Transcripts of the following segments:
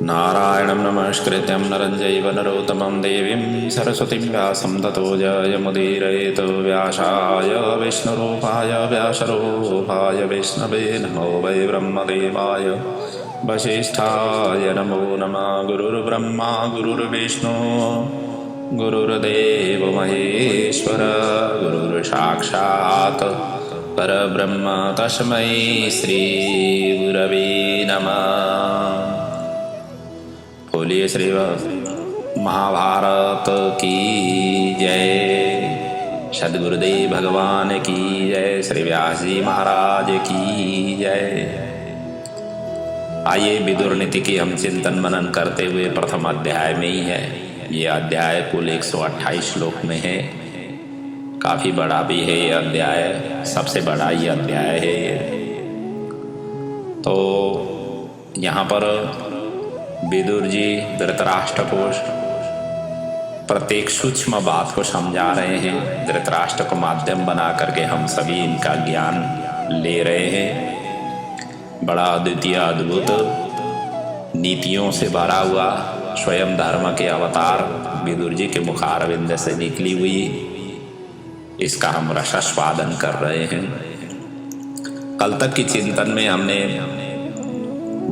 नारायणं नमस्कृत्यं नरं चैव नरोत्तमं देवीं सरस्वतीं व्यासं ततो जयमुदीरयेत्। व्यासाय विष्णुरूपाय व्यासरूपाय विष्णवे नमो वै ब्रह्मदेवाय वसिष्ठाय नमो नमः। गुरुर्ब्रह्मा गुरुर्विष्णु गुरुर्देव महेश्वर गुरुर्साक्षात् परब्रह्म तस्मै श्री गुरवे नमः। बोलिए श्री महाभारत की जय, सद्गुरुदेव भगवान की जय, श्री व्यास जी महाराज की जय। आइए विदुर नीति की हम चिंतन मनन करते हुए प्रथम अध्याय में ही है। ये अध्याय कुल 128 श्लोक में है। काफी बड़ा भी है ये अध्याय, सबसे बड़ा ये अध्याय है ये। तो यहाँ पर विदुर जी धृतराष्ट्र को प्रत्येक सूक्ष्म बात को समझा रहे हैं। धृतराष्ट्र को माध्यम बना करके हम सभी इनका ज्ञान ले रहे हैं। बड़ा अद्वितीय अद्भुत नीतियों से भरा हुआ स्वयं धर्म के अवतार विदुर जी के मुखारविंद से निकली हुई, इसका हम रसास्वादन कर रहे हैं। कल तक की चिंतन में हमने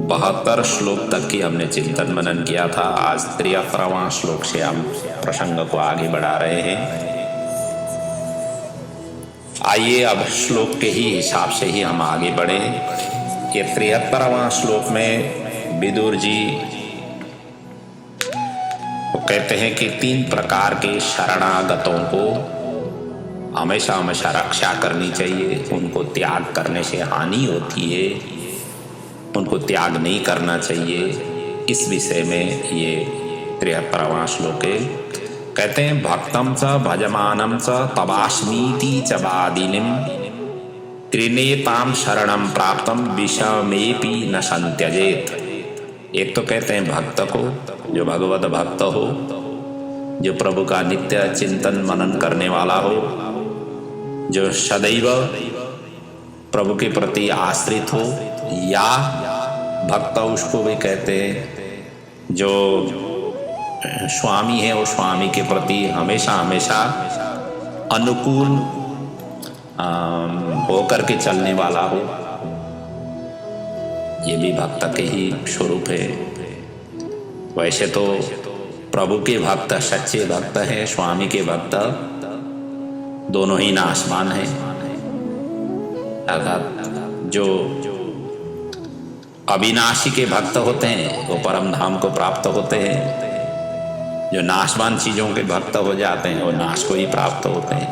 72 श्लोक तक की हमने चिंतन मनन किया था। आज 73वां श्लोक से हम प्रसंग को आगे बढ़ा रहे हैं। आइए अब श्लोक के ही हिसाब से ही हम आगे बढ़े। ये 73वां श्लोक में विदुर जी वो कहते हैं कि 3 प्रकार के शरणागतों को हमेशा हमेशा रक्षा करनी चाहिए। उनको त्याग करने से हानि होती है, उनको त्याग नहीं करना चाहिए। इस विषय में ये 73वां श्लोक है। कहते हैं भक्तम च भजमानम च तवास्मीति च वादिनीम त्रिनेताम शरणम प्राप्तम विषमेपि न संत्यजेत। एक तो कहते हैं भक्त को, जो भगवत भक्त हो, जो प्रभु का नित्य चिंतन मनन करने वाला हो, जो सदैव प्रभु के प्रति आश्रित हो, या भक्त उसको भी कहते हैं जो स्वामी है, वो स्वामी के प्रति हमेशा हमेशा अनुकूल होकर के चलने वाला हो। ये भी भक्त के ही स्वरूप है। वैसे तो प्रभु के भक्त सच्चे भक्त हैं, स्वामी के भक्त दोनों ही नाशवान हैं। अर्थात जो अविनाशी के भक्त होते हैं वो परम धाम को प्राप्त होते हैं। जो नाशवान चीजों के भक्त हो जाते हैं वो नाश को ही प्राप्त होते हैं।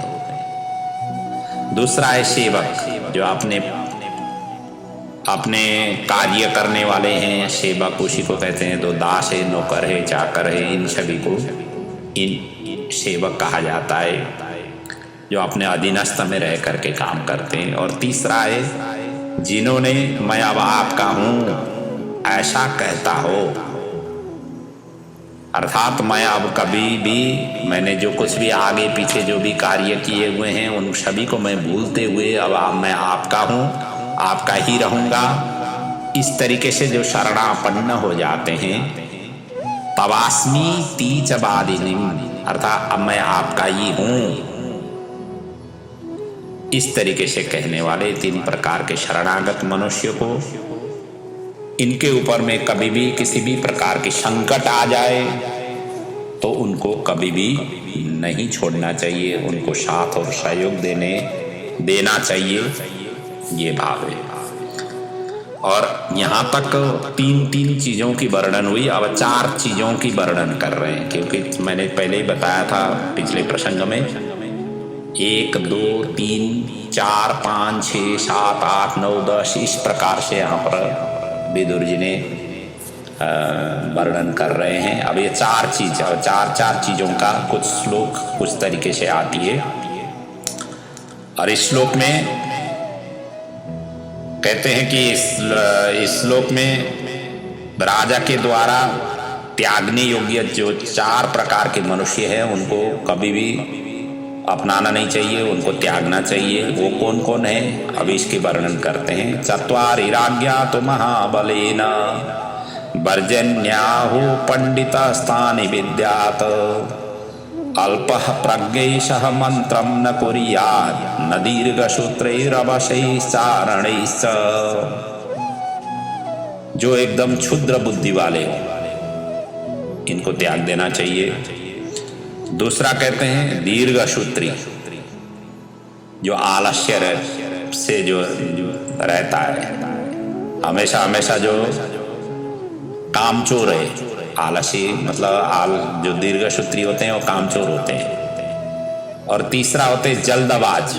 दूसरा है सेवक, जो अपने कार्य करने वाले हैं। सेवक उसी को कहते हैं। तो दास है, नौकर है, चाकर है, इन सभी को इन सेवक कहा जाता है, जो अपने अधीनस्थ में रह करके काम करते हैं। और तीसरा है जिन्होंने मैं अब आपका हूं ऐसा कहता हो, अर्थात मैं अब कभी भी मैंने जो कुछ भी आगे पीछे जो भी कार्य किए हुए हैं उन सभी को मैं भूलते हुए अब मैं आपका हूं, आपका ही रहूंगा, इस तरीके से जो शरणापन्न हो जाते हैं। तवास्मी तीच वादिनीम, अर्थात अब मैं आपका ही हूं, इस तरीके से कहने वाले 3 प्रकार के शरणागत मनुष्य को, इनके ऊपर में कभी भी किसी भी प्रकार की संकट आ जाए तो उनको कभी भी नहीं छोड़ना चाहिए, उनको साथ और सहयोग देना चाहिए। ये भाव है। और यहाँ तक 3 चीजों की वर्णन हुई। अब 4 चीजों की वर्णन कर रहे हैं, क्योंकि मैंने पहले ही बताया था पिछले प्रसंग में 1 2 3 4 5 6 7 8 9 10 इस प्रकार से यहाँ पर विदुर जी ने वर्णन कर रहे हैं। अब ये 4 चीजों का कुछ श्लोक कुछ तरीके से आती है। और इस श्लोक में कहते हैं कि इस श्लोक में राजा के द्वारा त्यागने योग्य जो 4 प्रकार के मनुष्य हैं उनको कभी भी अपनाना नहीं चाहिए, उनको त्यागना चाहिए। वो कौन कौन है, अब इसके वर्णन करते हैं। चत्वारि राज्ञा तो महाबलेन वर्जन्याहु पंडितस्तानि विद्यात् अल्पः प्रज्ञैषः मंत्रं न कुर्यात् न दीर्घसूत्रैरवशैश्चारणैश्च। जो एकदम क्षुद्र बुद्धि वाले हो इनको त्याग देना चाहिए। दूसरा कहते हैं दीर्घसूत्री, जो आलस्य से जो रहता है, हमेशा हमेशा जो कामचोर है। आलसी मतलब जो दीर्घसूत्री होते हैं वो कामचोर होते हैं। और तीसरा होते हैं जल्दबाज,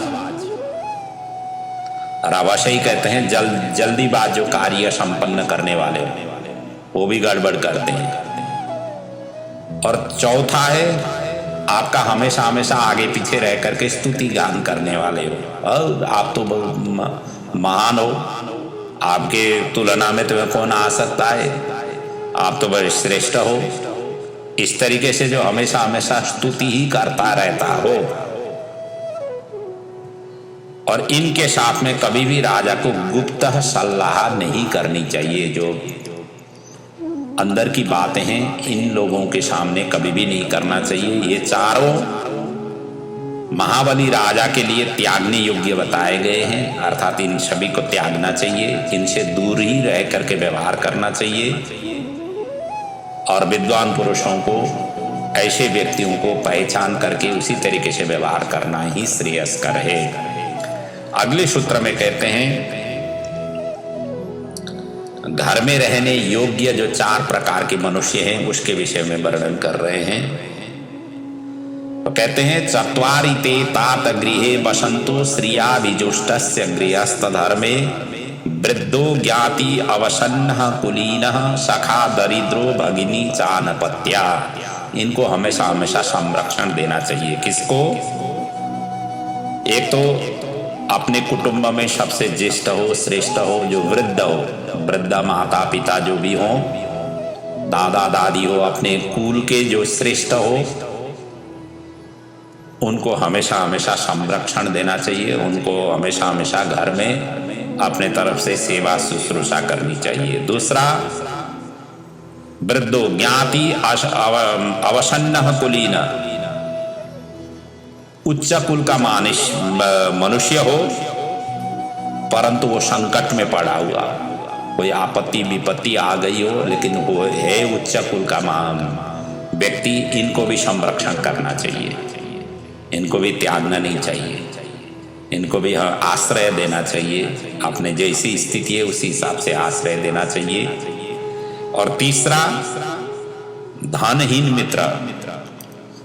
रवाशई कहते हैं जल्दीबाज, जो कार्य संपन्न करने वाले वो भी गड़बड़ करते हैं। और चौथा है आपका हमेशा हमेशा आगे पीछे रह करके स्तुति गान करने वाले हो, और आप तो बहुत महान हो, आपके तुलना में तुम्हें कौन आ सकता है, आप तो बड़े श्रेष्ठ हो। इस तरीके से जो हमेशा हमेशा स्तुति ही करता रहता हो, और इनके साथ में कभी भी राजा को गुप्त सलाह नहीं करनी चाहिए। जो अंदर की बातें हैं इन लोगों के सामने कभी भी नहीं करना चाहिए। ये चारों महाबली राजा के लिए त्यागने योग्य बताए गए हैं, अर्थात इन सभी को त्यागना चाहिए, इनसे दूर ही रह करके व्यवहार करना चाहिए। और विद्वान पुरुषों को, ऐसे व्यक्तियों को पहचान करके उसी तरीके से व्यवहार करना ही श्रेयस्कर है। अगले सूत्र में कहते हैं घर में रहने योग्य जो 4 प्रकार के मनुष्य हैं उसके विषय में वर्णन कर रहे हैं। तो कहते हैं चत्वारि ते तात गृहे वसंतो श्रिया विजुष्टस्य गृहस्थ धर्मे वृद्धो ज्ञाति अवसन्नः कुलीनः सखा दरिद्रो भगिनी चानपत्या। इनको हमेशा हमेशा संरक्षण देना चाहिए। किसको? एक तो अपने कुटुंब में सबसे ज्येष्ठ हो, श्रेष्ठ हो, जो वृद्ध हो, वृद्ध माता पिता जो भी हो, दादा दादी हो, अपने कुल के जो श्रेष्ठ हो, उनको हमेशा हमेशा संरक्षण देना चाहिए। उनको हमेशा हमेशा घर में अपने तरफ से सेवा शुश्रूषा करनी चाहिए। दूसरा, वृद्धो ज्ञाति अवसन्न कुलीन, उच्च कुल का मनुष्य हो परंतु वो संकट में पड़ा हुआ, कोई आपत्ति विपत्ति आ गई हो, लेकिन वो है उच्च कुल का व्यक्ति, इनको भी संरक्षण करना चाहिए, इनको भी त्यागना नहीं चाहिए, इनको भी आश्रय देना चाहिए। अपने जैसी स्थिति है उसी हिसाब से आश्रय देना चाहिए। और तीसरा, धनहीन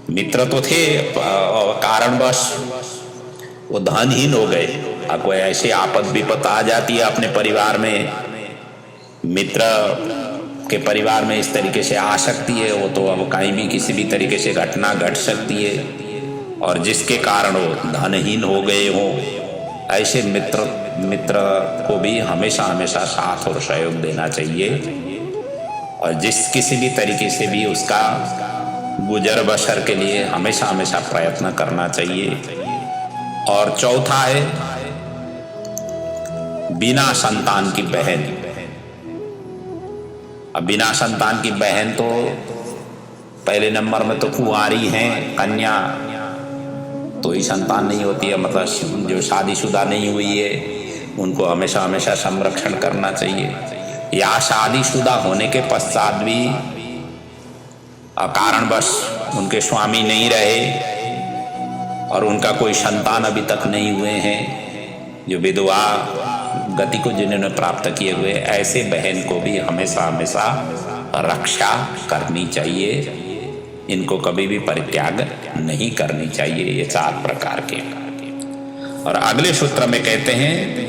मित्र तो थे, कारणवश वो धनहीन हो गए। कोई ऐसी आपद विपत आ जाती है अपने परिवार में, मित्र के परिवार में इस तरीके से आ सकती है, वो तो अब कहीं भी किसी भी तरीके से घटना घट सकती है, और जिसके कारण वो धनहीन हो गए हों, ऐसे मित्र को भी हमेशा हमेशा साथ और सहयोग देना चाहिए, और जिस किसी भी तरीके से भी उसका गुजर बसर के लिए हमेशा हमेशा प्रयत्न करना चाहिए। और चौथा है बिना संतान की बहन। अब बिना संतान की बहन तो पहले नंबर में तो कुंवारी हैं, कन्या तो ही संतान नहीं होती है, मतलब जो शादीशुदा नहीं हुई है उनको हमेशा हमेशा संरक्षण करना चाहिए। या शादीशुदा होने के पश्चात भी कारणवश उनके स्वामी नहीं रहे और उनका कोई संतान अभी तक नहीं हुए हैं, जो विधवा गति को जिन्होंने प्राप्त किए हुए, ऐसे बहन को भी हमेशा हमेशा रक्षा करनी चाहिए, इनको कभी भी परित्याग नहीं करनी चाहिए। ये 4 प्रकार के। और अगले सूत्र में कहते हैं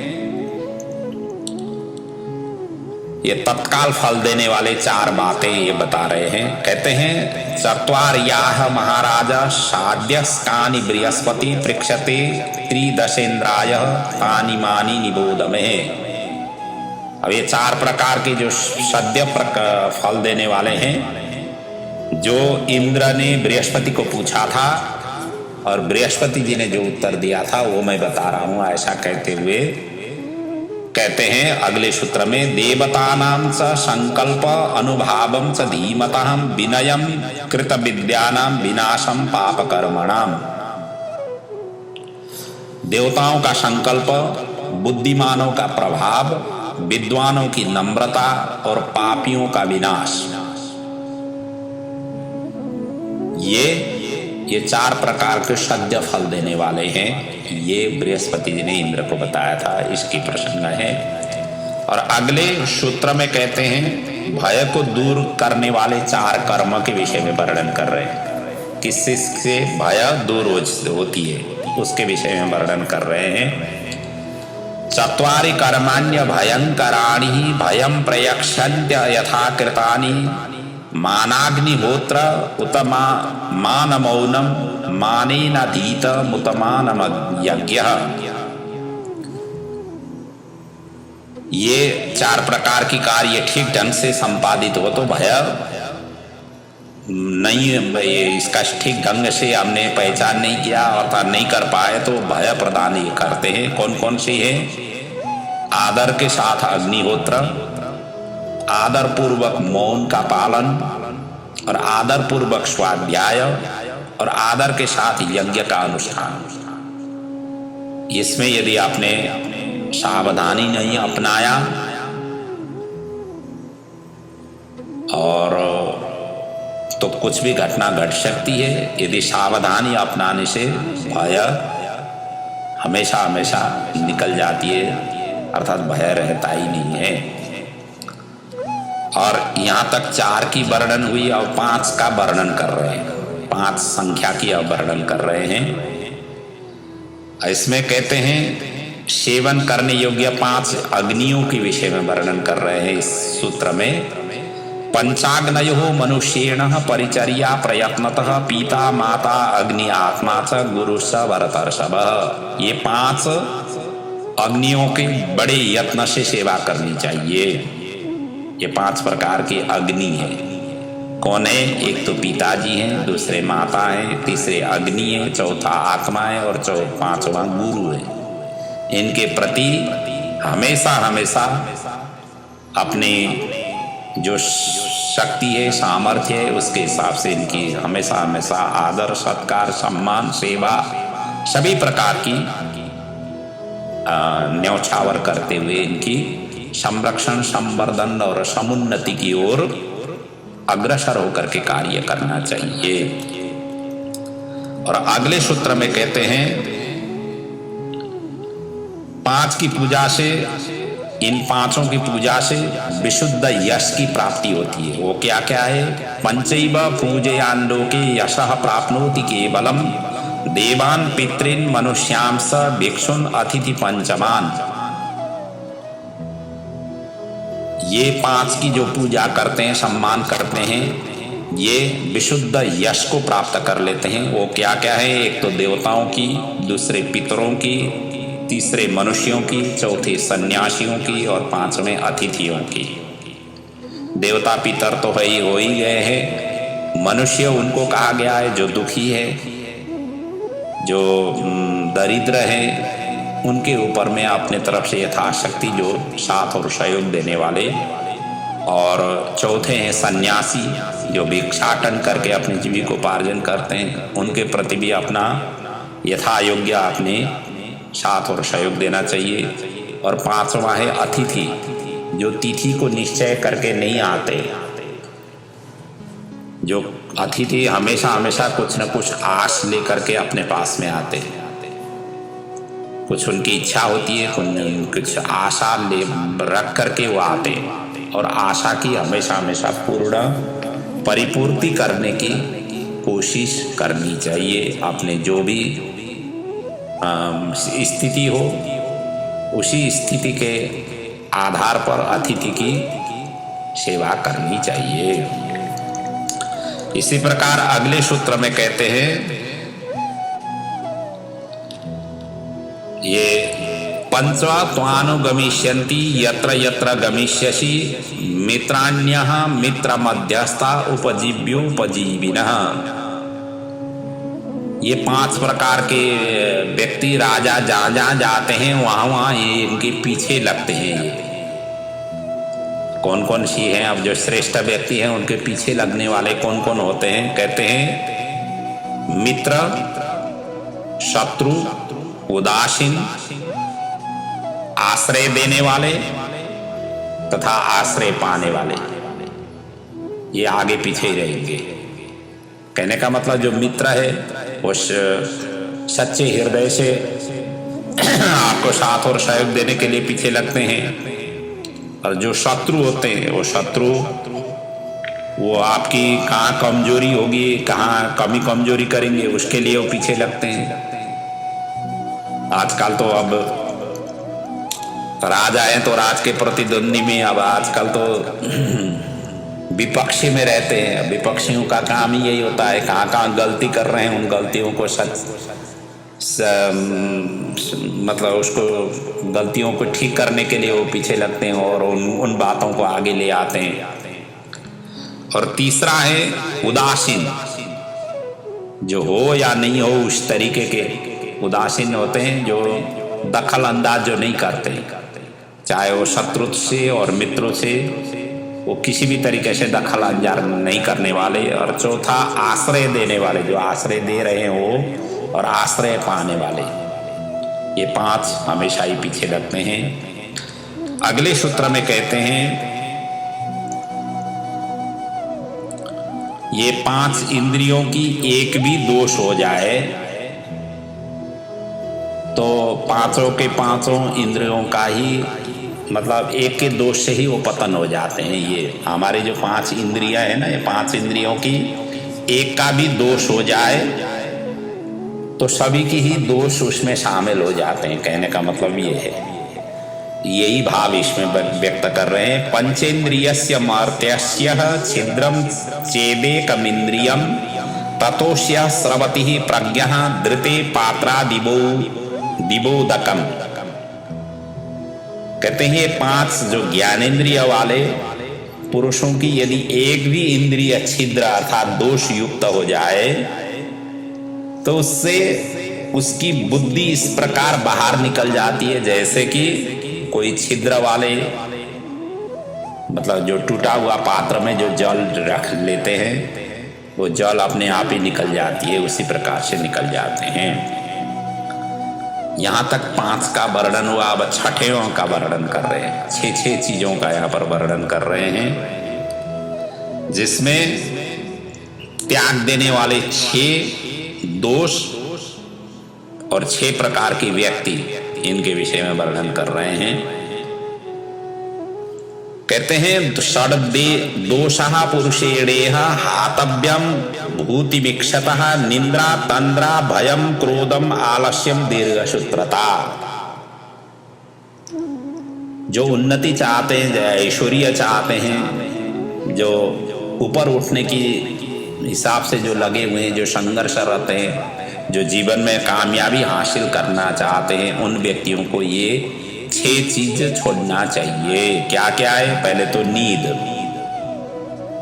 ये तत्काल फल देने वाले 4 बातें ये बता रहे हैं। कहते हैं चत्वार्याः महाराजा साध्यस्कानि बृहस्पति पृक्षते त्रिदशेन्द्राय तानि मानि निबोध में। अब ये 4 प्रकार के जो सद्य फल देने वाले हैं, जो इंद्र ने बृहस्पति को पूछा था और बृहस्पति जी ने जो उत्तर दिया था वो मैं बता रहा हूं। ऐसा कहते हुए कहते हैं अगले सूत्र में, देवतानां च संकल्प अनुभावं च धीमतां विनयं कृत विद्यानां विनाशं पाप कर्मणाम। देवताओं का संकल्प, बुद्धिमानों का प्रभाव, विद्वानों की नम्रता और पापियों का विनाश, ये चार प्रकार के सद्य फल देने वाले हैं। ये बृहस्पति जी ने इंद्र को बताया था, इसकी प्रसंग है। और अगले सूत्र में कहते हैं भय को दूर करने वाले चार कर्म के विषय में वर्णन कर रहे हैं। किससे से भय दूर होती है उसके विषय में वर्णन कर रहे हैं। चत्वारि कर्माण्य भयंकराणि भयं प्रयक्षन्त्य यथा कृतानि मानाग्निहोत्र उत्तमा मानमौनम मानेनाधीत मुतमानम यज्ञः। ये चार प्रकार की कार्य ठीक ढंग से संपादित हो तो भय नहीं, इसका ठीक ढंग से हमने पहचान नहीं किया अर्थात नहीं कर पाए तो भय प्रदान ये करते हैं। कौन कौन से हैं? आदर के साथ अग्निहोत्र, आदर पूर्वक मौन का पालन और आदर पूर्वक स्वाध्याय और आदर के साथ यज्ञ का अनुष्ठान। इसमें यदि आपने सावधानी नहीं अपनाया और तो कुछ भी घटना घट सकती है। यदि सावधानी अपनाने से भय हमेशा हमेशा निकल जाती है, अर्थात भय रहता ही नहीं है। और यहाँ तक चार की वर्णन हुई और 5 का वर्णन कर रहे हैं, 5 संख्या की अब वर्णन कर रहे हैं। इसमें कहते हैं सेवन करने योग्य 5 अग्नियों के विषय में वर्णन कर रहे हैं इस सूत्र में। पंचाग्नयो मनुष्येण परिचर्या प्रयत्नतः पिता माता अग्नि आत्मा च गुरु स भरतर्षभ। ये 5 अग्नियों की बड़े यत्न से सेवा करनी चाहिए। ये 5 प्रकार की अग्नि है। कौन है? एक तो पिताजी हैं, दूसरे माता हैं, तीसरे अग्नि है, चौथा आत्मा है और 5वां गुरु है। इनके प्रति हमेशा हमेशा अपने जो शक्ति है, सामर्थ्य है, उसके हिसाब से इनकी हमेशा हमेशा आदर सत्कार सम्मान सेवा सभी प्रकार की न्यौछावर करते हुए इनकी संरक्षण संवर्धन और समुन्नति की ओर अग्रसर होकर के कार्य करना चाहिए। और अगले सूत्र में कहते हैं 5 की पूजा से, इन 5 की पूजा से विशुद्ध यश की प्राप्ति होती है। वो क्या क्या है? पंचैव पूजयान्लोके यशः प्राप्नोति केवलम देवान् पितॄन् मनुष्यांस भिक्षुन् अतिथि पंचमान। ये 5 की जो पूजा करते हैं, सम्मान करते हैं, ये विशुद्ध यश को प्राप्त कर लेते हैं। वो क्या क्या है? एक तो देवताओं की, दूसरे पितरों की, तीसरे मनुष्यों की, चौथे सन्यासियों की और 5वें अतिथियों की। देवता पितर तो हो ही गए हैं। मनुष्य उनको कहा गया है जो दुखी है, जो दरिद्र है, उनके ऊपर में अपने तरफ से यथाशक्ति जो साथ और सहयोग देने वाले। और चौथे हैं सन्यासी जो भिक्षाटन करके अपने जीविकोपार्जन करते हैं, उनके प्रति भी अपना यथा योग्य अपने साथ और सहयोग देना चाहिए। और 5वां है अतिथि जो तिथि को निश्चय करके नहीं आते। जो अतिथि हमेशा हमेशा कुछ न कुछ आश लेकर के अपने पास में आते हैं, कुछ उनकी इच्छा होती है, कुछ आशा ले रख करके वो आते हैं। और आशा की हमेशा हमेशा पूर्ण परिपूर्ति करने की कोशिश करनी चाहिए। अपने जो भी स्थिति हो उसी स्थिति के आधार पर अतिथि की सेवा करनी चाहिए। इसी प्रकार अगले सूत्र में कहते हैं ये पंचवा त्वानुगमिष्यन्ति यत्र यत्र गमिष्यसि मित्राण्यः मित्र मध्यस्था उपजीव्योपजीविनः। ये 5 प्रकार के व्यक्ति राजा जहाँ जहाँ जाते हैं वहाँ वहाँ ये इनके पीछे लगते हैं। ये कौन कौन सी हैं? अब जो श्रेष्ठ व्यक्ति हैं उनके पीछे लगने वाले कौन कौन होते हैं? कहते हैं मित्र, शत्रु, उदासीन, आश्रय देने वाले तथा आश्रय पाने वाले, ये आगे पीछे ही रहेंगे। कहने का मतलब जो मित्र है वो सच्चे हृदय से आपको साथ और सहयोग देने के लिए पीछे लगते हैं, और जो शत्रु होते हैं वो शत्रु वो आपकी कहाँ कमजोरी होगी, कहाँ कमी कमजोरी करेंगे, उसके लिए वो पीछे लगते हैं। आजकल तो अब राजा है तो राज के प्रतिद्वंदी में अब आजकल तो विपक्षी में रहते हैं। विपक्षियों का काम ही यही होता है, कहाँ कहाँ गलती कर रहे हैं उन गलतियों को मतलब उसको गलतियों को ठीक करने के लिए वो पीछे लगते हैं और उन बातों को आगे ले आते हैं। और तीसरा है उदासीन, जो हो या नहीं हो उस तरीके के उदासीन होते हैं, जो दखल अंदाज जो नहीं करते, चाहे वो शत्रु से और मित्रों से वो किसी भी तरीके से दखल अंदाज नहीं करने वाले। और चौथा आश्रय देने वाले, जो आश्रय दे रहे हैं वो, और आश्रय पाने वाले, ये 5 हमेशा ही पीछे लगते हैं। अगले सूत्र में कहते हैं ये 5 इंद्रियों की एक भी दोष हो जाए तो पांचों के पांचों इंद्रियों का ही मतलब एक के दोष से ही वो पतन हो जाते हैं। ये हमारे जो 5 इंद्रियां है ना, ये 5 इंद्रियों की एक का भी दोष हो जाए तो सभी की ही दोष उसमें शामिल हो जाते हैं। कहने का मतलब ये है, यही भाव इसमें व्यक्त कर रहे हैं। पंचेन्द्रियस्य मर्त्यस्य छिद्रम चेदेकमिन्द्रियम ततोस्य स्रवति प्रज्ञः धृते पात्रा दिबोदकम। कहते हैं ये 5 जो ज्ञानेन्द्रिय वाले पुरुषों की यदि एक भी इंद्रिय छिद्र अर्थात दोष युक्त हो जाए तो उससे उसकी बुद्धि इस प्रकार बाहर निकल जाती है जैसे कि कोई छिद्र वाले मतलब जो टूटा हुआ पात्र में जो जल रख लेते हैं वो जल अपने आप ही निकल जाती है, उसी प्रकार से निकल जाते हैं। यहाँ तक 5 का वर्णन हुआ, अब 6ठें का वर्णन कर रहे हैं। 6 चीजों का यहाँ पर वर्णन कर रहे हैं जिसमें त्याग देने वाले 6 दोष और 6 प्रकार के व्यक्ति, इनके विषय में वर्णन कर रहे हैं। कहते हैं षड्दे दोषः पुरुषेणेह हातव्यम भूतिमीक्षतः निद्रा तंद्रा भयम क्रोधम आलस्यम दीर्घसूत्रता। जो उन्नति चाहते हैं, जो ऐश्वर्य चाहते हैं, जो ऊपर उठने की हिसाब से जो लगे हुए हैं, जो संघर्ष रहते हैं, जो जीवन में कामयाबी हासिल करना चाहते हैं, उन व्यक्तियों को ये 6 चीज छोड़ना चाहिए। क्या क्या है? पहले तो नींद,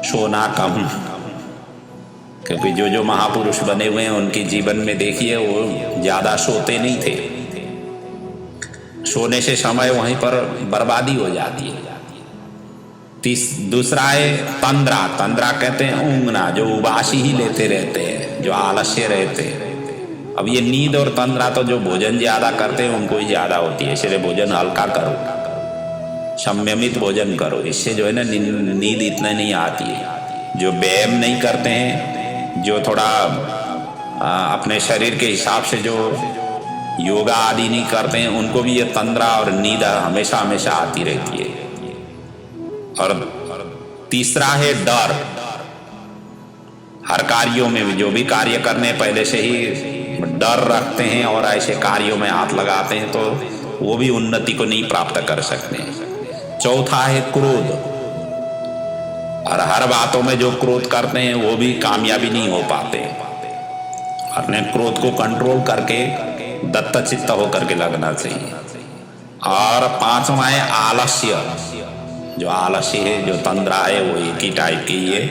सोना कम, क्योंकि जो महापुरुष बने हुए हैं उनके जीवन में देखिए वो ज्यादा सोते नहीं थे। सोने से समय वहीं पर बर्बादी हो जाती है। दूसरा है तंद्रा। तंद्रा कहते हैं ऊँघना, जो उबासी ही लेते रहते हैं, जो आलस्य रहते हैं। अब ये नींद और तंद्रा तो जो भोजन ज्यादा करते हैं उनको ही ज्यादा होती है, इसलिए भोजन हल्का करो, संयमित भोजन करो, इससे जो है ना नींद इतना नहीं आती है। जो व्यायाम नहीं करते हैं, जो थोड़ा अपने शरीर के हिसाब से जो योगा आदि नहीं करते हैं, उनको भी ये तंद्रा और नींद हमेशा हमेशा आती रहती है। और तीसरा है डर। हर कार्यों में जो भी कार्य करने पहले से ही डर रखते हैं और ऐसे कार्यों में हाथ लगाते हैं तो वो भी उन्नति को नहीं प्राप्त कर सकते हैं। चौथा है क्रोध। और हर बातों में जो क्रोध करते हैं वो भी कामयाबी नहीं हो पाते। अपने क्रोध को कंट्रोल करके दत्तचित्त होकर के लगना चाहिए। और 5वां है आलस्य। जो आलस्य है, जो तंद्रा है, वो एक ही टाइप की है।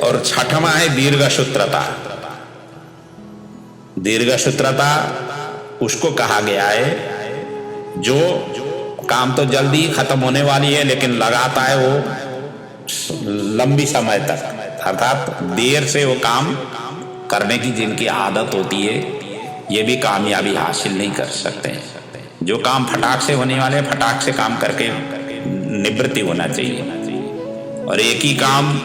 और 6वां है दीर्घसूत्रता। दीर्घसूत्रता उसको कहा गया है जो काम तो जल्दी खत्म होने वाली है लेकिन लगाता है वो लंबी समय तक, अर्थात देर से वो काम करने की जिनकी आदत होती है ये भी कामयाबी हासिल नहीं कर सकते। जो काम फटाक से होने वाले फटाक से काम करके निवृत्ति होना चाहिए, और एक ही काम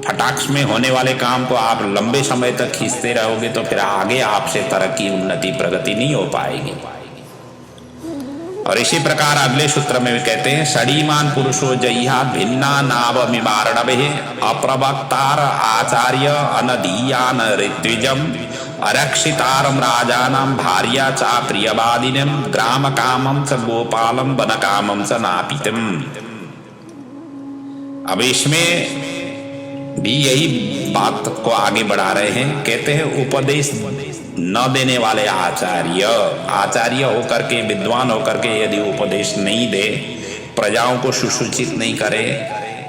फटाक में होने वाले काम को आप लंबे समय तक खींचते रहोगे तो फिर आगे आपसे तरक्की उन्नति प्रगति नहीं हो पाएगी। और इसी प्रकार अगले सूत्र में भी कहते हैं षडीमान पुरुषो जय्या भिन्ना नाव मिमारणवे अप्रवक्तार आचार्य अनदीयान ऋत्विजम अरक्षितारम राजानाम भार्या चा प्रियवादिनम ग्राम कामम च गोपालम वन कामम च नापितम। अब इसमें भी यही बात को आगे बढ़ा रहे हैं। कहते हैं उपदेश न देने वाले आचार्य होकर के विद्वान होकर के यदि उपदेश नहीं दे, प्रजाओं को सुसूचित नहीं करे,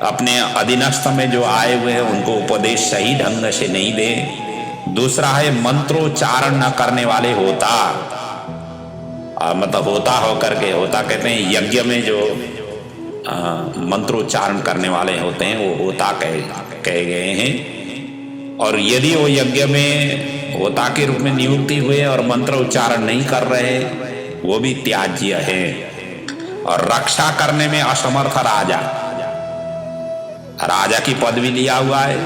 अपने अधीनस्थ में जो आए हुए हैं उनको उपदेश सही ढंग से नहीं दे। दूसरा है मंत्रोच्चारण न करने वाले होता, मतलब होता होकर के, होता कहते हैं यज्ञ में जो मंत्रोच्चारण करने वाले होते हैं वो होता कहे गए हैं। और यदि वो यज्ञ में होता के रूप में नियुक्ति हुए और मंत्र उच्चारण नहीं कर रहे वो भी त्याज्य है। और रक्षा करने में असमर्थ राजा की पदवी लिया हुआ है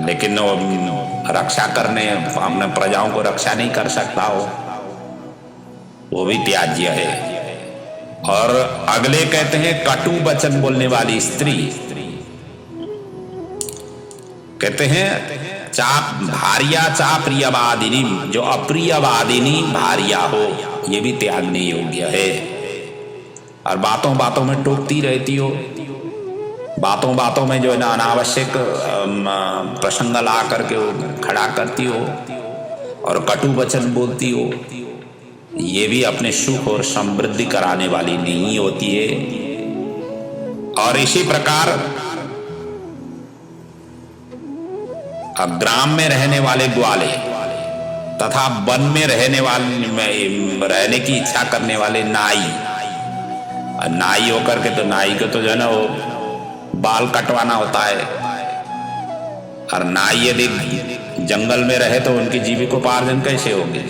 लेकिन वो रक्षा करने अपने प्रजाओं को रक्षा नहीं कर सकता हो, वो भी त्याज्य है। और अगले कहते हैं कटु वचन बोलने वाली स्त्री, कहते हैं भार्या चा प्रियवादिनी, जो अप्रियवादिनी भार्या हो ये भी त्यागने योग्य है। और बातों बातों में टोकती रहती हो, बातों बातों में जो है ना अनावश्यक प्रसंग ला करके खड़ा करती हो और कटु वचन बोलती हो, ये भी अपने सुख और समृद्धि कराने वाली नहीं होती है। और इसी प्रकार अब ग्राम में रहने वाले ग्वाले तथा वन में रहने की इच्छा करने वाले नाई होकर के, तो नाई को तो जो है ना वो बाल कटवाना होता है। और नाई यदि जंगल में रहे तो उनकी जीविकोपार्जन कैसे होगी,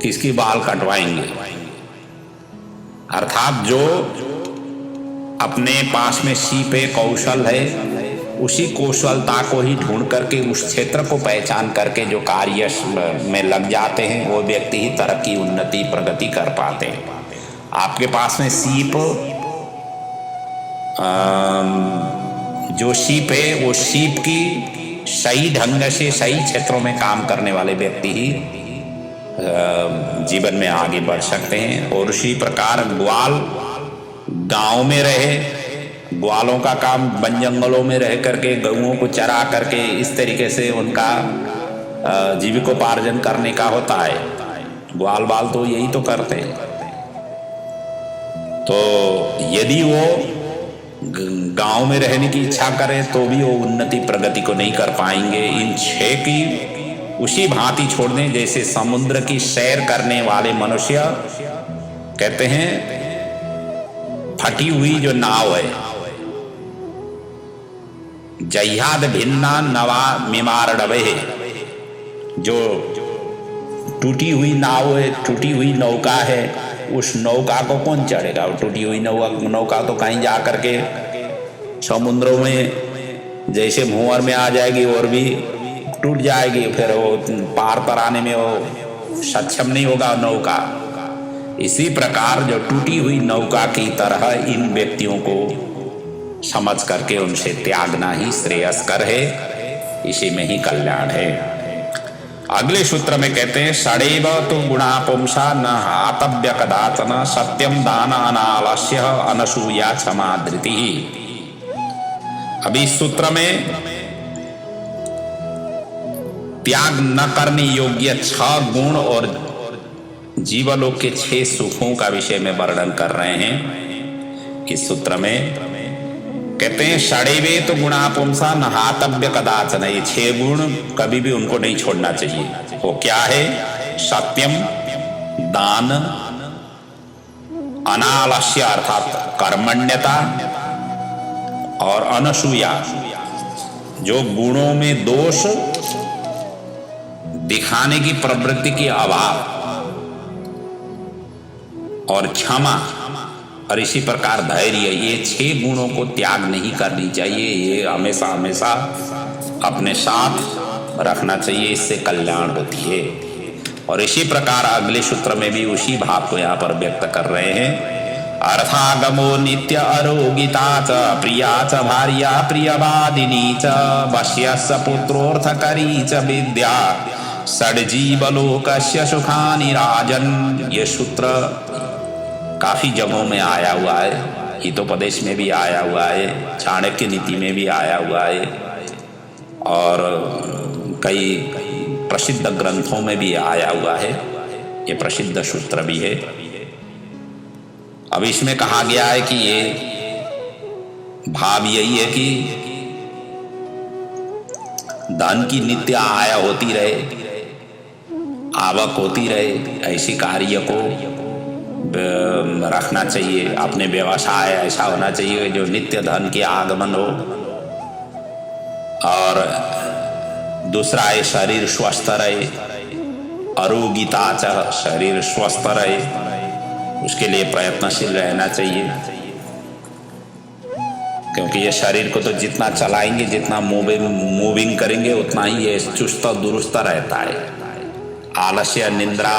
किसकी बाल कटवाएंगे। अर्थात जो अपने पास में सीपे कौशल है उसी कौशलता को ही ढूंढ करके उस क्षेत्र को पहचान करके जो कार्य में लग जाते हैं वो व्यक्ति ही तरक्की उन्नति प्रगति कर पाते हैं। आपके पास में सीप, जो सीप है वो सीप की सही ढंग से सही क्षेत्रों में काम करने वाले व्यक्ति ही जीवन में आगे बढ़ सकते हैं। और उसी प्रकार ग्वाल गांव में रहे, ग्वालों का काम वन जंगलों में रह करके गऊओं को चरा करके इस तरीके से उनका जीविकोपार्जन करने का होता है। ग्वाल बाल तो यही तो करते हैं। तो यदि वो गांव में रहने की इच्छा करें तो भी वो उन्नति प्रगति को नहीं कर पाएंगे। इन छह की उसी भांति छोड़ दें जैसे समुद्र की सैर करने वाले मनुष्य, कहते हैं फटी हुई जो नाव है, जह्याद भिन्ना नवा मिमारणवे, जो टूटी हुई नाव है, टूटी हुई नौका है, उस नौका को कौन चढ़ेगा। टूटी हुई नौका तो कहीं जा करके समुद्रों में जैसे भंवर में आ जाएगी और भी टूट जाएगी, फिर वो पार कराने में वो सक्षम नहीं होगा नौका। इसी प्रकार जो टूटी हुई नौका की तरह इन व्यक्तियों को समझ करके उनसे त्यागना ही श्रेयस्कर है, इसी में ही कल्याण है। अगले सूत्र में कहते हैं षडेव तो गुणा पुंसा न हातव्य कदाचन सत्यम दान अनालस्य अनसूया क्षमा धृति। अभी इस सूत्र में त्याग न करने योग्य 6 गुण और जीवलोक के 6 सुखों का विषय में वर्णन कर रहे हैं। इस सूत्र में कहते हैं षडेवे तो गुणा पुंसा नहातव्य कदाचन, ये 6 गुण कभी भी उनको नहीं छोड़ना चाहिए। वो क्या है? सत्यम, दान, अनालस्य अर्थात कर्मण्यता, और अनसूया जो गुणों में दोष दिखाने की प्रवृत्ति की अभाव, और क्षमा, और इसी प्रकार धैर्य, ये 6 गुणों को त्याग नहीं करनी चाहिए। ये हमेशा हमेशा अपने साथ रखना चाहिए, इससे कल्याण होती है। और इसी प्रकार अगले सूत्र में भी उसी भाव को यहाँ पर व्यक्त कर रहे हैं। अर्थागमो नित्य अरोगिता च प्रिया च भार्या प्रियवादिनी च वश्यस्य पुत्रोर्थकरी च विद्या षड्जीवलोकस्य सुखानि राजन। ये सूत्र काफी जगहों में आया हुआ है, हितोपदेश में भी आया हुआ है, चाणक्य नीति में भी आया हुआ है, और कई प्रसिद्ध ग्रंथों में भी आया हुआ है। ये प्रसिद्ध सूत्र भी है। अब इसमें कहा गया है कि ये भाव यही है कि धन की नित्य आय होती रहे, आवक होती रहे, ऐसी कार्य को रखना चाहिए। अपने व्यवसाय ऐसा होना चाहिए जो नित्य धन के आगमन हो। और दूसरा है शरीर स्वस्थ रहे, अरोगिता च, शरीर स्वस्थ रहे, उसके लिए प्रयत्नशील रहना चाहिए। क्योंकि ये शरीर को तो जितना चलाएंगे, जितना मूविंग करेंगे, उतना ही ये चुस्त दुरुस्त रहता है। आलस्य, निंद्रा,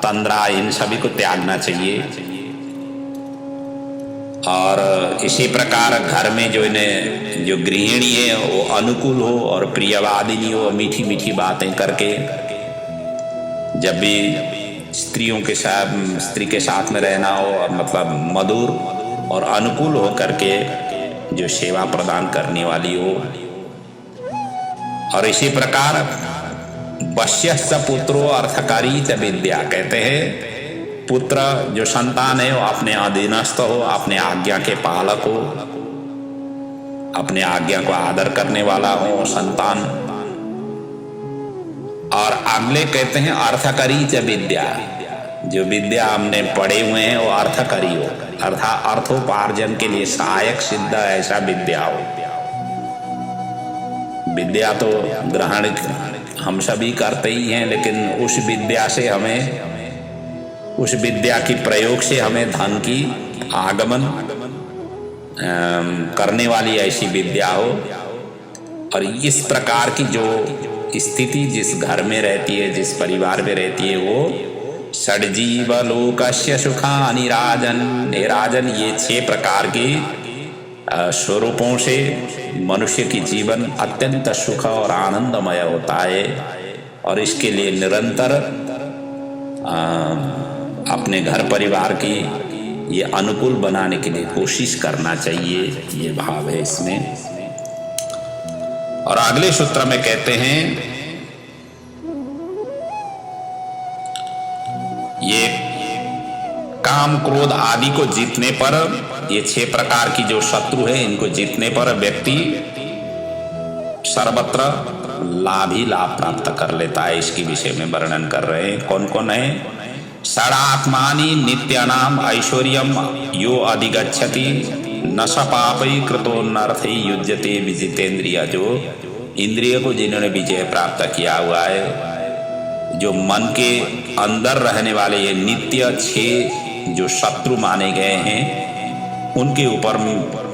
तंद्रा, इन सभी को त्यागना चाहिए। और इसी प्रकार घर में जो इन्हें जो गृहिणी है वो अनुकूल हो और प्रियवादिनी हो, मीठी मीठी बातें करके जब भी स्त्रियों के साथ, स्त्री के साथ में रहना हो, मतलब मधुर और अनुकूल हो करके जो सेवा प्रदान करने वाली हो। और इसी प्रकार वश्यस्य पुत्रो अर्थकारी च विद्या, कहते हैं पुत्र जो संतान है वो अपने अधीनस्थ हो, अपने आज्ञा के पालक हो, अपने आज्ञा को आदर करने वाला हो संतान। और अगले कहते हैं अर्थकरी च विद्या, जो विद्या हमने पढ़े हुए हैं वो अर्थकरी हो, अर्थात अर्थोपार्जन के लिए सहायक सिद्ध ऐसा विद्या हो। विद्या तो ग्रहण हम सभी करते ही हैं, लेकिन उस विद्या से हमें, उस विद्या की प्रयोग से हमें धन की आगमन करने वाली ऐसी विद्या हो। और इस प्रकार की जो स्थिति जिस घर में रहती है, जिस परिवार में रहती है, वो षड्जीवलोकस्य सुखानि राजन। राजन, ये 6 प्रकार की स्वरूपों से मनुष्य की जीवन अत्यंत सुख और आनंदमय होता है। और इसके लिए निरंतर अपने घर परिवार की ये अनुकूल बनाने के लिए कोशिश करना चाहिए, ये भाव है इसमें। और अगले सूत्र में कहते हैं ये काम क्रोध आदि को जीतने पर, ये 6 प्रकार की जो शत्रु है इनको जीतने पर व्यक्ति सर्वत्र लाभ ही लाभ प्राप्त कर लेता है। इसके विषय में वर्णन कर रहे हैं। कौन कौन है? षडात्मानि नित्यानाम ऐश्वर्यम यो अधिगच्छति न स पापै कृतो नर्थै युज्यते विजितेन्द्रिय। जो इंद्रिय को जिन्होंने विजय प्राप्त किया हुआ है, जो मन के अंदर रहने वाले ये नित्य 6 जो शत्रु माने गए हैं, उनके ऊपर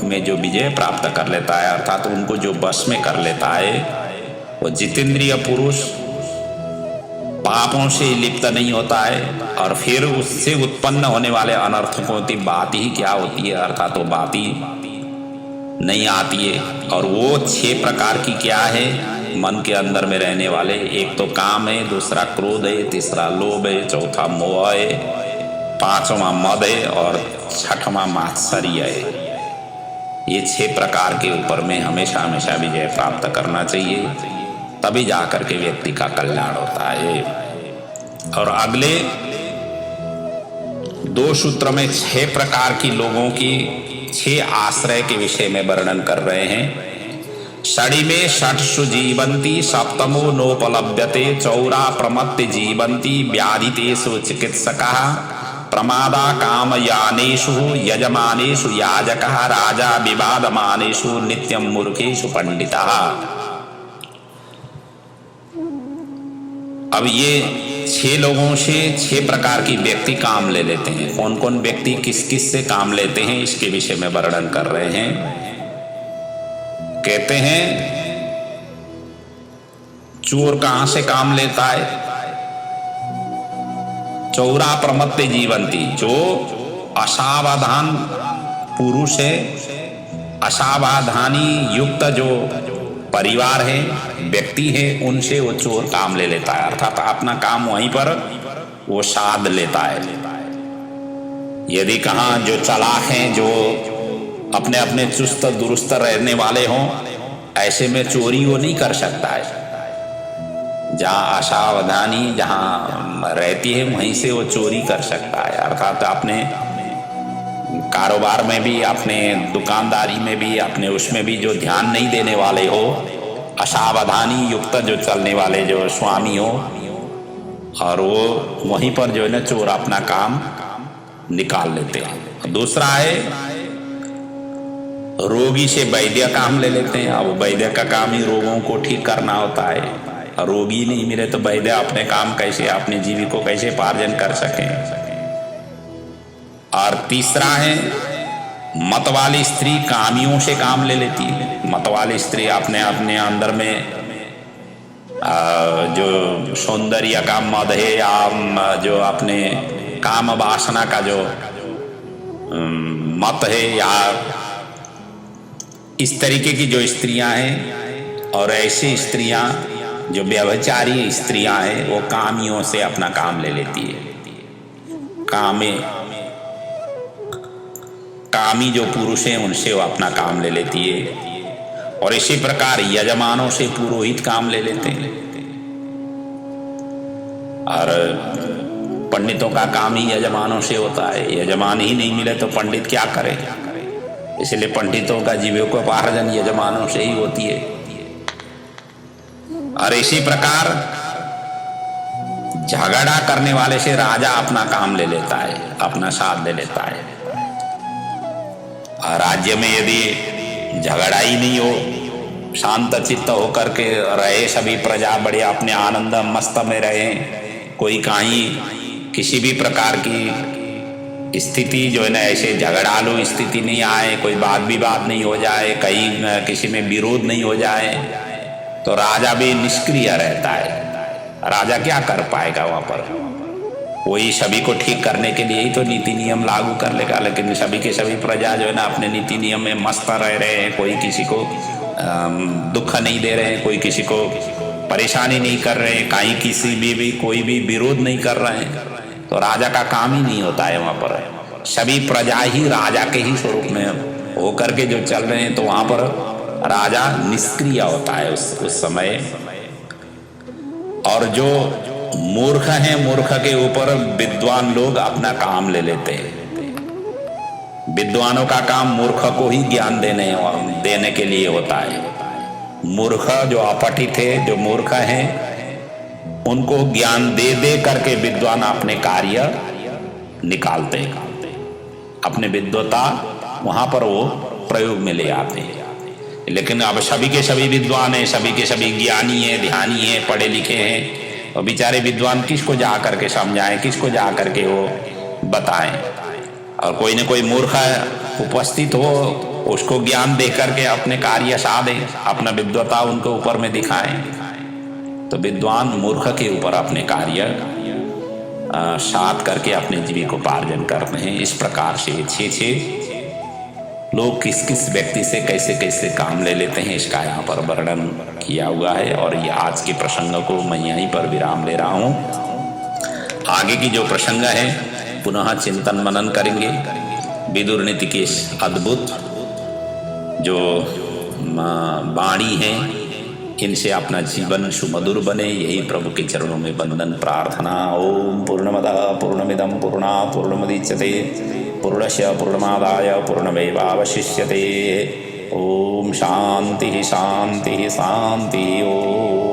में जो विजय प्राप्त कर लेता है, अर्थात उनको जो वश में कर लेता है, वो जितेंद्रिय पुरुष पापों से लिप्त नहीं होता है। और फिर उससे उत्पन्न होने वाले अनर्थकों की बात ही क्या होती है, अर्थात वो बात ही नहीं आती है। और वो 6 प्रकार की क्या है मन के अंदर में रहने वाले, एक तो काम है, दूसरा क्रोध है, तीसरा लोभ है, चौथा मोह है, 5वां मद है और 6वां मात्सर्य है। ये 6 प्रकार के ऊपर में हमेशा हमेशा विजय प्राप्त करना चाहिए, तभी जाकर के व्यक्ति का कल्याण होता है। और अगले 2 सूत्र में 6 प्रकार की लोगों की छह आश्रय के विषय में वर्णन कर रहे हैं। षडी में षट्सु जीवंती सप्तमो नोपलभ्यते चौरा प्रमत्त जीवंती व्याधितेषु चिकित्सकः प्रमादा कामयानेषु यजमानेषु याजकः राजा विवादमानेषु नित्यं मूर्खेषु पंडितः। अब ये छह लोगों से छह प्रकार की व्यक्ति काम ले लेते हैं। कौन कौन व्यक्ति किस किस से काम लेते हैं इसके विषय में वर्णन कर रहे हैं। कहते हैं चोर कहां से काम लेता है? चौरा प्रमत्त जीवंती, जो असावधान पुरुष है, असावधानी युक्त जो परिवार है, व्यक्ति है, उनसे वो चोर काम ले लेता है। अर्थात अपना काम वहीं पर वो साध लेता है। यदि कहाँ जो चालाक हैं, जो अपने अपने चुस्त दुरुस्त रहने वाले हों, ऐसे में चोरी वो नहीं कर सकता है। जहाँ असावधानी जहाँ रहती है वहीं से वो चोरी कर सकता है। अर्थात अपने कारोबार में भी, अपने दुकानदारी में भी, अपने उसमें भी जो ध्यान नहीं देने वाले हो, असावधानी युक्त जो चलने वाले जो स्वामी हो, और वो वहीं पर जो है ना चोर अपना काम निकाल लेते हैं। दूसरा है रोगी से वैद्य काम ले लेते हैं। अब वैद्य का काम ही रोगों को ठीक करना होता है। रोगी नहीं मिले तो वैद्य अपने काम कैसे, अपने जीविका कैसे पार्जन कर सकें। और तीसरा है मत वाली स्त्री कामियों से काम ले लेती है। मत वाली स्त्री अपने अपने अंदर में जो सौंदर्य का मद है, या जो अपने काम वासना का जो मत है, या इस तरीके की जो स्त्रियां हैं, और ऐसी स्त्रियां जो व्यभिचारी स्त्रियां हैं, वो कामियों से अपना काम ले लेती है। कामी जो पुरुष हैं उनसे वो अपना काम ले लेती है। और इसी प्रकार यजमानों से पुरोहित काम ले लेते हैं। और पंडितों का काम ही यजमानों से होता है। यजमान ही नहीं मिले तो पंडित क्या करे। इसलिए पंडितों का जीविकोपार्जन यजमानों से ही होती है। और इसी प्रकार झगड़ा करने वाले से राजा अपना काम ले लेता है, अपना साथ ले लेता है। राज्य में यदि झगड़ा ही नहीं हो, शांत चित्त होकर के रहे सभी प्रजा, बड़े अपने आनंद मस्त में रहे, कोई कहीं किसी भी प्रकार की स्थिति जो है ना ऐसे झगड़ालू स्थिति नहीं आए, कोई वाद विवाद नहीं हो जाए, कहीं किसी में विरोध नहीं हो जाए, तो राजा भी निष्क्रिय रहता है। राजा क्या कर पाएगा वहां पर? वही सभी को ठीक करने के लिए ही तो नीति नियम लागू कर लेगा। लेकिन सभी के सभी प्रजा जो है ना अपने नीति नियम में मस्त रह रहे हैं, कोई किसी को दुख नहीं दे रहे हैं, कोई किसी को परेशानी नहीं कर रहे हैं, कहीं किसी भी कोई भी विरोध नहीं कर रहे हैं, तो राजा का काम ही नहीं होता है वहां पर। सभी प्रजा ही राजा के ही स्वरूप में होकर के जो चल रहे हैं, तो वहां पर राजा निष्क्रिय होता है उस समय। और जो मूर्ख हैं, मूर्ख के ऊपर विद्वान लोग अपना काम ले लेते हैं। विद्वानों का काम मूर्ख को ही ज्ञान देने के लिए होता है। मूर्ख जो अपठित है, जो मूर्ख हैं, उनको ज्ञान दे दे करके विद्वान अपने कार्य निकालते हैं, अपने विद्वता वहां पर वो प्रयोग में ले आते हैं। लेकिन अब सभी के सभी विद्वान हैं, सभी के सभी ज्ञानी हैं, ध्यानी हैं, पढ़े लिखे हैं, और बेचारे विद्वान किसको जा करके समझाएं, किसको जा करके वो बताएं। और कोई न कोई मूर्ख उपस्थित हो, उसको ज्ञान दे करके अपने कार्य साधें, अपना विद्वता उनके ऊपर में दिखाएं। तो विद्वान मूर्ख के ऊपर अपने कार्य साध करके अपने जीविकोपार्जन करते हैं। इस प्रकार से छह लोग किस किस व्यक्ति से कैसे कैसे काम ले लेते हैं, इसका यहाँ पर वर्णन किया हुआ है। और ये आज के प्रसंग को मैं यहीं पर विराम ले रहा हूँ। आगे की जो प्रसंग है पुनः चिंतन मनन करेंगे। विदुर नीति के अद्भुत जो वाणी है, इनसे अपना जीवन सुमधुर बने, यही प्रभु के चरणों में वंदन प्रार्थना। ओम पूर्णमदः पूर्णमिदं पूर्णात् पूर्णमुदच्यते पूर्णस्य पूर्णमादाय पूर्णमेवावशिष्यते। ओम शांति शांति शांति। ओम।